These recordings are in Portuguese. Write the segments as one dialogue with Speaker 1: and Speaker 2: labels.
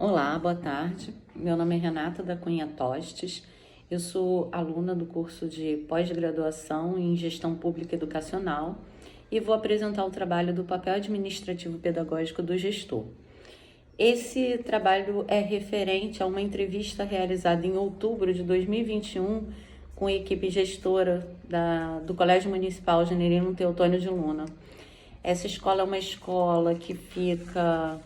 Speaker 1: Olá, boa tarde. Meu nome é Renata da Cunha Tostes. Eu sou aluna do curso de pós-graduação em Gestão Pública Educacional e vou apresentar o trabalho do papel administrativo pedagógico do gestor. Esse trabalho é referente a uma entrevista realizada em outubro de 2021 com a equipe gestora do Colégio Municipal Generino Teotônio de Luna. Essa escola é uma escola que fica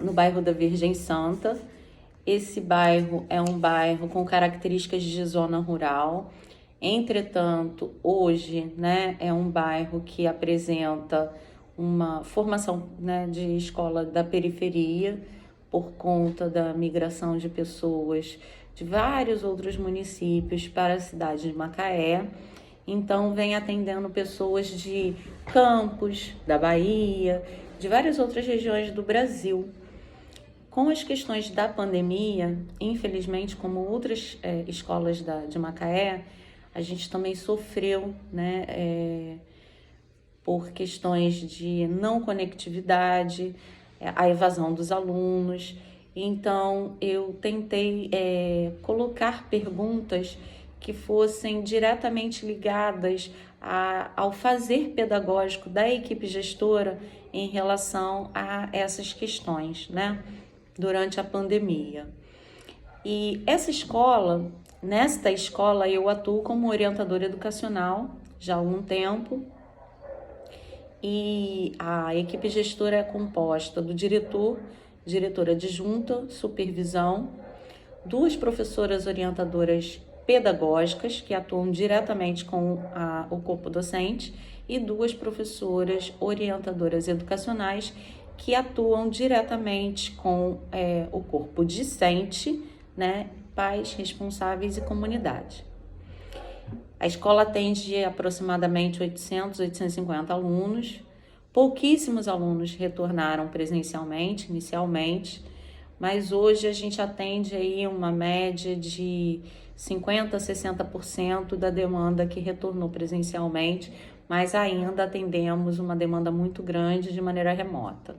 Speaker 1: no bairro da Virgem Santa. Esse bairro é um bairro com características de zona rural. Entretanto, hoje, é um bairro que apresenta uma formação, de escola da periferia por conta da migração de pessoas de vários outros municípios para a cidade de Macaé. Então, vem atendendo pessoas de Campos, da Bahia, de várias outras regiões do Brasil. Com as questões da pandemia, infelizmente, como outras escolas de Macaé, a gente também sofreu, por questões de não conectividade, a evasão dos alunos. Então, eu tentei colocar perguntas que fossem diretamente ligadas ao fazer pedagógico da equipe gestora em relação a essas questões, durante a pandemia. E nesta escola eu atuo como orientadora educacional já há algum tempo, e a equipe gestora é composta do diretora adjunta, supervisão, 2 professoras orientadoras pedagógicas que atuam diretamente com o corpo docente e 2 professoras orientadoras educacionais que atuam diretamente com o corpo discente, pais responsáveis e comunidade. A escola atende aproximadamente 850 alunos. Pouquíssimos alunos retornaram presencialmente, inicialmente, mas hoje a gente atende aí uma média de 50% a 60% da demanda que retornou presencialmente, mas ainda atendemos uma demanda muito grande de maneira remota.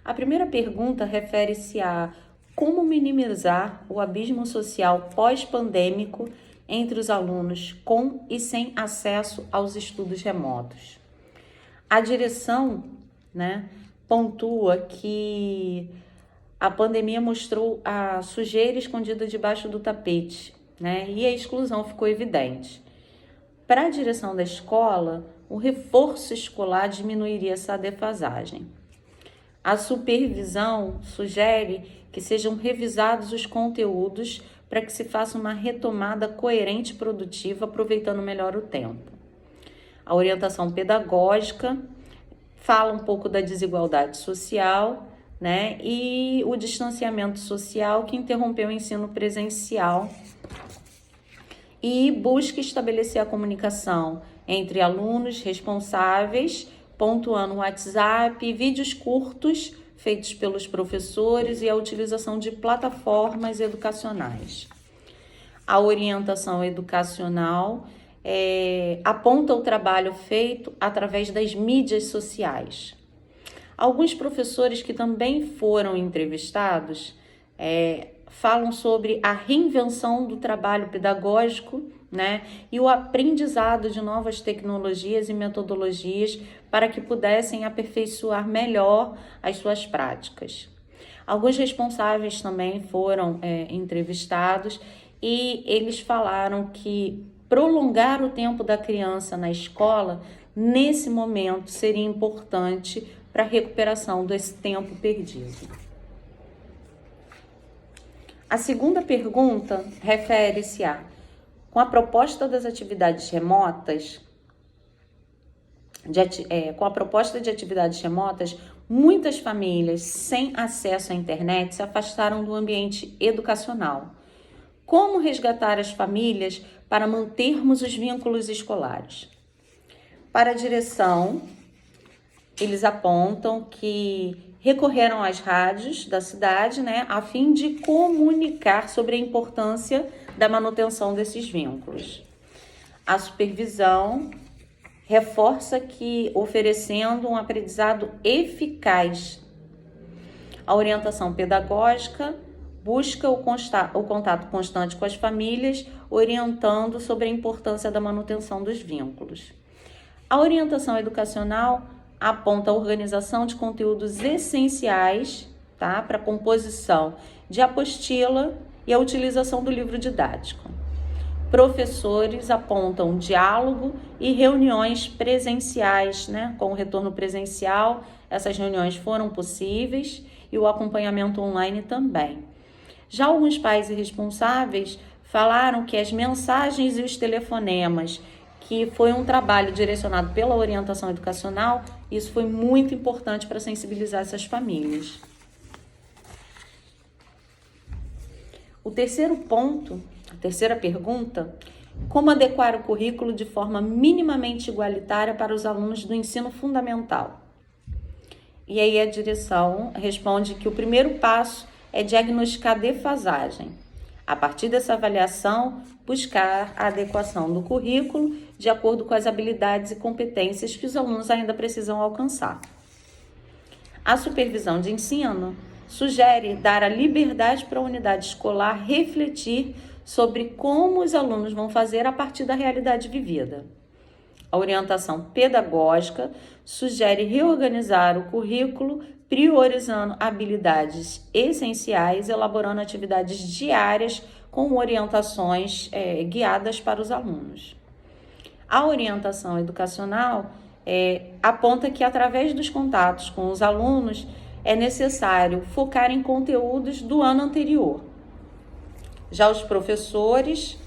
Speaker 1: A primeira pergunta refere-se a como minimizar o abismo social pós-pandêmico entre os alunos com e sem acesso aos estudos remotos. A direção, pontua que a pandemia mostrou a sujeira escondida debaixo do tapete, e a exclusão ficou evidente. Para a direção da escola, o reforço escolar diminuiria essa defasagem. A supervisão sugere que sejam revisados os conteúdos para que se faça uma retomada coerente e produtiva, aproveitando melhor o tempo. A orientação pedagógica fala um pouco da desigualdade social, e o distanciamento social que interrompeu o ensino presencial, e busca estabelecer a comunicação entre alunos responsáveis, pontuando o WhatsApp e vídeos curtos feitos pelos professores e a utilização de plataformas educacionais. A orientação educacional aponta o trabalho feito através das mídias sociais. Alguns professores que também foram entrevistados falam sobre a reinvenção do trabalho pedagógico, e o aprendizado de novas tecnologias e metodologias para que pudessem aperfeiçoar melhor as suas práticas. Alguns responsáveis também foram entrevistados e eles falaram que prolongar o tempo da criança na escola, nesse momento, seria importante para a recuperação desse tempo perdido. A segunda pergunta refere-se com a proposta das atividades remotas, muitas famílias sem acesso à internet se afastaram do ambiente educacional. Como resgatar as famílias para mantermos os vínculos escolares? Para a direção, eles apontam que recorreram às rádios da cidade, a fim de comunicar sobre a importância da manutenção desses vínculos. A supervisão reforça que oferecendo um aprendizado eficaz A orientação pedagógica busca o contato constante com as famílias, orientando sobre a importância da manutenção dos vínculos. A orientação educacional aponta a organização de conteúdos essenciais, tá, para a composição de apostila e a utilização do livro didático. Professores apontam diálogo e reuniões presenciais, né? Com o retorno presencial, essas reuniões foram possíveis e o acompanhamento online também. Já alguns pais e responsáveis falaram que as mensagens e os telefonemas, que foi um trabalho direcionado pela orientação educacional, isso foi muito importante para sensibilizar essas famílias. O terceiro ponto, a terceira pergunta, como adequar o currículo de forma minimamente igualitária para os alunos do ensino fundamental? E aí a direção responde que o primeiro passo é diagnosticar defasagem. A partir dessa avaliação, buscar a adequação do currículo de acordo com as habilidades e competências que os alunos ainda precisam alcançar. A supervisão de ensino sugere dar a liberdade para a unidade escolar refletir sobre como os alunos vão fazer a partir da realidade vivida. A orientação pedagógica sugere reorganizar o currículo, priorizando habilidades essenciais, elaborando atividades diárias com orientações guiadas para os alunos. A orientação educacional aponta que, através dos contatos com os alunos, é necessário focar em conteúdos do ano anterior. Já os professores,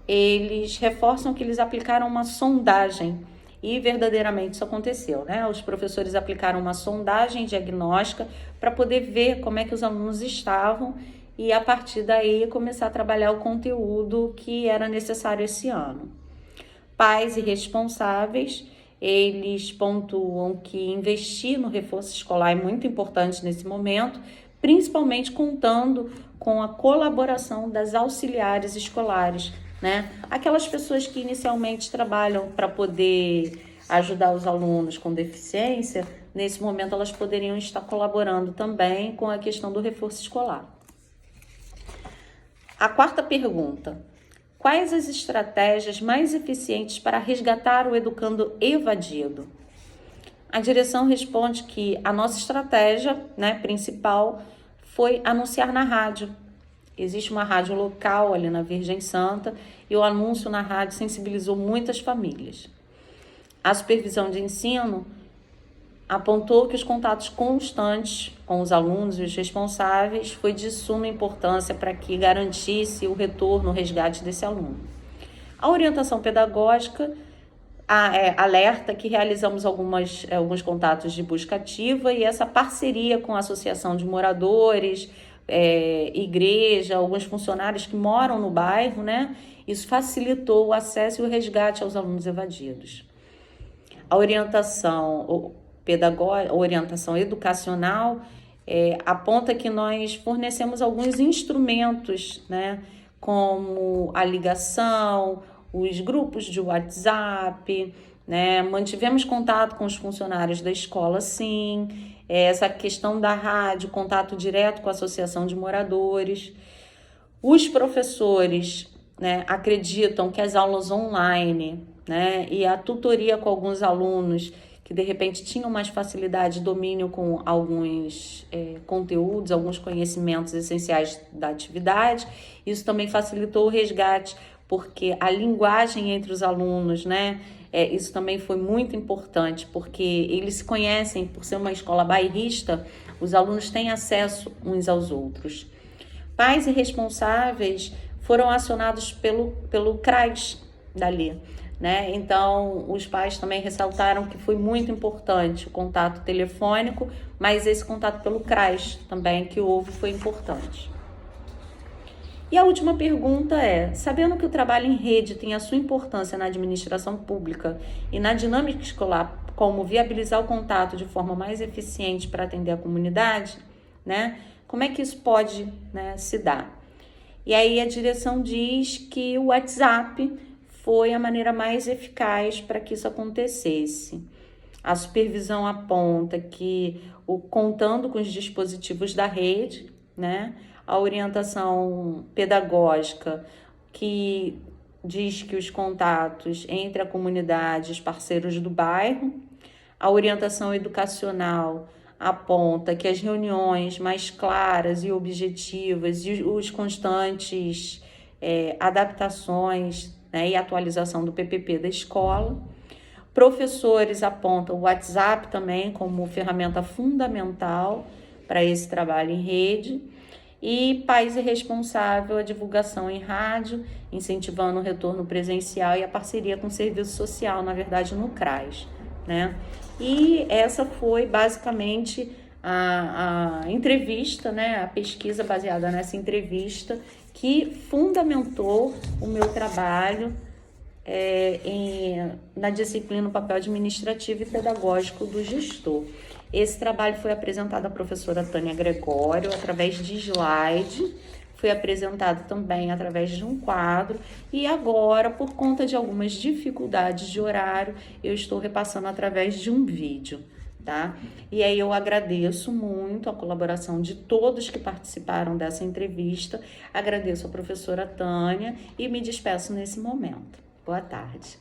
Speaker 1: eles reforçam que eles aplicaram uma sondagem, e verdadeiramente isso aconteceu, né? Os professores aplicaram uma sondagem diagnóstica para poder ver como é que os alunos estavam e, a partir daí, começar a trabalhar o conteúdo que era necessário esse ano. Pais e responsáveis, eles pontuam que investir no reforço escolar é muito importante nesse momento, principalmente contando com a colaboração das auxiliares escolares, né? Aquelas pessoas que inicialmente trabalham para poder ajudar os alunos com deficiência, nesse momento elas poderiam estar colaborando também com a questão do reforço escolar. A quarta pergunta: quais as estratégias mais eficientes para resgatar o educando evadido? A direção responde que a nossa estratégia, né, principal foi anunciar na rádio. Existe uma rádio local ali na Virgem Santa e o anúncio na rádio sensibilizou muitas famílias. A supervisão de ensino apontou que os contatos constantes com os alunos e os responsáveis foi de suma importância para que garantisse o retorno, o resgate desse aluno. A orientação pedagógica alerta que realizamos alguns contatos de busca ativa e essa parceria com a associação de moradores, igreja, alguns funcionários que moram no bairro, né? Isso facilitou o acesso e o resgate aos alunos evadidos. A orientação pedagógica, a orientação educacional aponta que nós fornecemos alguns instrumentos, né? Como a ligação, os grupos de WhatsApp, né? Mantivemos contato com os funcionários da escola, sim. Essa questão da rádio, contato direto com a associação de moradores. Os professores, né, acreditam que as aulas online, né, e a tutoria com alguns alunos que de repente tinham mais facilidade de domínio com alguns conteúdos, alguns conhecimentos essenciais da atividade, isso também facilitou o resgate, porque a linguagem entre os alunos, né, isso também foi muito importante, porque eles se conhecem, por ser uma escola bairrista, os alunos têm acesso uns aos outros. Pais e responsáveis foram acionados pelo CRAS dali, né? Então, os pais também ressaltaram que foi muito importante o contato telefônico, mas esse contato pelo CRAS também que houve foi importante. E a última pergunta sabendo que o trabalho em rede tem a sua importância na administração pública e na dinâmica escolar, como viabilizar o contato de forma mais eficiente para atender a comunidade, né? Como é que isso pode, né, se dar? E aí a direção diz que o WhatsApp foi a maneira mais eficaz para que isso acontecesse. A supervisão aponta que, contando com os dispositivos da rede, né, a orientação pedagógica que diz que os contatos entre a comunidade e os parceiros do bairro, a orientação educacional aponta que as reuniões mais claras e objetivas e os constantes adaptações, né, e atualização do PPP da escola. Professores apontam o WhatsApp também como ferramenta fundamental para esse trabalho em rede. E Pais e Responsável, a divulgação em rádio, incentivando o retorno presencial e a parceria com o serviço social, na verdade no CRAS, né? E essa foi basicamente a entrevista, né? A pesquisa baseada nessa entrevista que fundamentou o meu trabalho na disciplina Papel Administrativo e Pedagógico do Gestor. Esse trabalho foi apresentado à professora Tânia Gregório através de slide, foi apresentado também através de um quadro e agora, por conta de algumas dificuldades de horário, eu estou repassando através de um vídeo, tá? E aí eu agradeço muito a colaboração de todos que participaram dessa entrevista, agradeço a professora Tânia e me despeço nesse momento. Boa tarde.